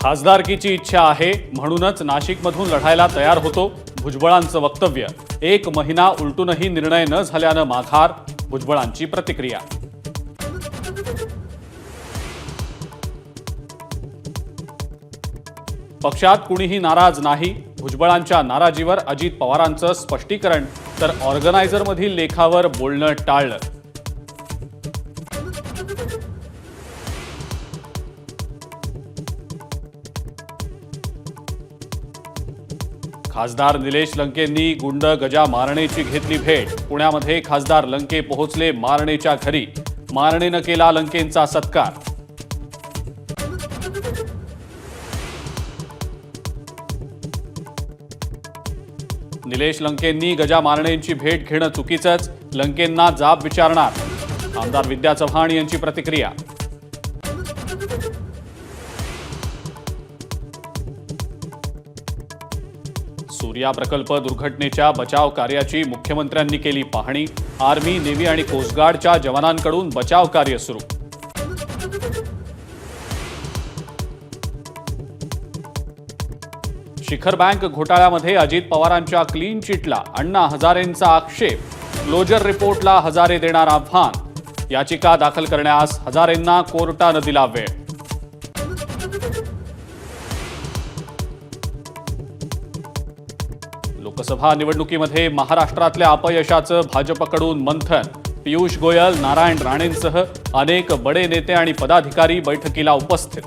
खासदारकीची इच्छा आहे म्हणूनच नाशिकमधून लढायला तयार होतो, भुजबळांचं वक्तव्य. 1 महिना उलटूनही निर्णय न झाल्यानं माघार, भुजबळांची प्रतिक्रिया. पक्षात कुणीही नाराज नाही, भुजबळांच्या नाराजीवर अजित पवारांचं स्पष्टीकरण. तर ऑर्गनायझरमधील लेखावर बोलणं टाळलं. खासदार निलेश लंकेंनी गुंड गजा मारणेची घेतली भेट. पुण्यामध्ये खासदार लंके पोहोचले मारणेच्या घरी. मारणेनं केला लंकेंचा सत्कार. निलेश लंकेंनी गजा मारणेंची भेट घेणं चुकीचंच, लंकेंना जाब विचारणार. आमदार विद्या चव्हाण यांची प्रतिक्रिया. सूर्या प्रकल्प दुर्घटनेच्या बचाव कार्याची मुख्यमंत्र्यांनी केली पाहणी. आर्मी, नेव्ही आणि कोस्टगार्डच्या जवानांकडून बचाव कार्य सुरू. शिखर बँक घोटाळ्यामध्ये अजित पवारांच्या क्लीन चिटला अण्णा हजारेंचा आक्षेप. क्लोजर रिपोर्टला हजारे देणार आव्हान. याचिका दाखल करण्यास हजारेंना कोर्टानं दिला वेळ. लोकसभा निवडणुकीमध्ये महाराष्ट्रातल्या अपयशाचं भाजपकडून मंथन. पियुष गोयल, नारायण राणेंसह अनेक बडे नेते आणि पदाधिकारी बैठकीला उपस्थित.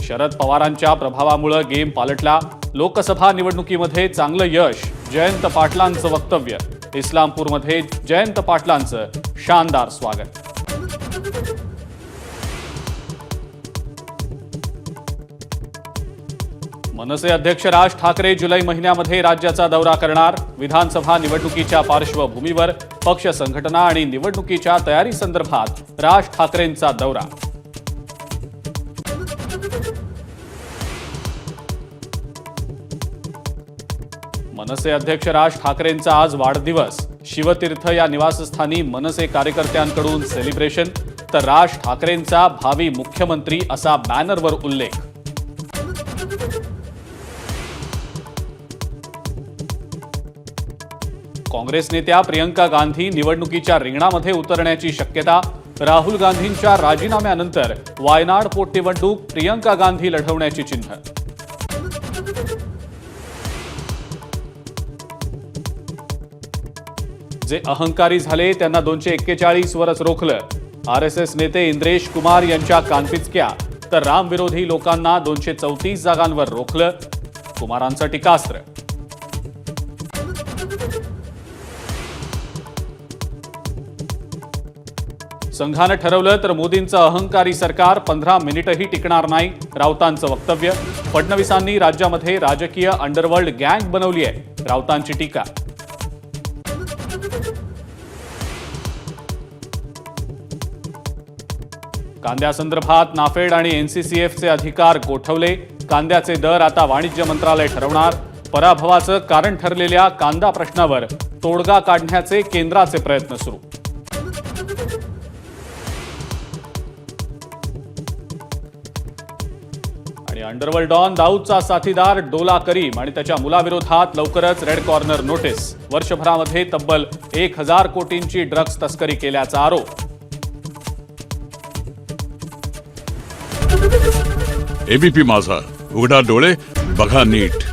शरद पवारांच्या प्रभावामुळे गेम पालटला. लोकसभा निवडणुकीमध्ये चांगलं यश, जयंत पाटलांचं वक्तव्य. इस्लामपूरमध्ये जयंत पाटलांचं शानदार स्वागत. मनसे अध्यक्ष राज ठाकरे जुलै महिन्यामध्ये राज्याचा दौरा करणार. विधानसभा निवडणुकीच्या पार्श्वभूमीवर पक्ष संघटना आणि निवडणुकीच्या तयारीसंदर्भात राज ठाकरेंचा दौरा. मनसे अध्यक्ष राज ठाकरेंचा आज वाढदिवस. शिवतीर्थ या निवासस्थानी मनसे कार्यकर्त्यांकडून सेलिब्रेशन. तर राज ठाकरेंचा भावी मुख्यमंत्री असा बॅनरवर उल्लेख. काँग्रेस नेत्या प्रियंका गांधी निवडणुकीच्या रिंगणामध्ये उतरण्याची शक्यता. राहुल गांधींच्या राजीनाम्यानंतर वायनाड पोटनिवडणूक प्रियंका गांधी लढवण्याची चिन्ह. जे अहंकारी झाले त्यांना 241 वरच रोखलं. आरएसएस नेते इंद्रेश कुमार यांच्या कानपिचक्या. तर रामविरोधी लोकांना 234 जागांवर रोखलं. कुमारांचं टीकास्त्र. संघानं ठरवलं तर मोदींचं अहंकारी सरकार 15 मिनिटही टिकणार नाही, राऊतांचं वक्तव्य. फडणवीसांनी राज्यामध्ये राजकीय अंडरवर्ल्ड गँग बनवली आहे, राऊतांची टीका. कांद्यासंदर्भात नाफेड आणि एनसीसीएफचे अधिकार गोठवले. कांद्याचे दर आता वाणिज्य मंत्रालय ठरवणार. पराभवाचं कारण ठरलेल्या कांदा प्रश्नावर तोडगा काढण्याचे केंद्राचे प्रयत्न सुरू. आणि अंडरवर्ल्ड डॉन दाऊदचा साथीदार डोला करीम आणि त्याच्या मुलाविरोधात लवकरच रेड कॉर्नर नोटीस. वर्षभरामध्ये तब्बल 1000 कोटींची ड्रग्ज तस्करी केल्याचा आरोप. एबीपी माझा, उघडा डोळे बघा नीट.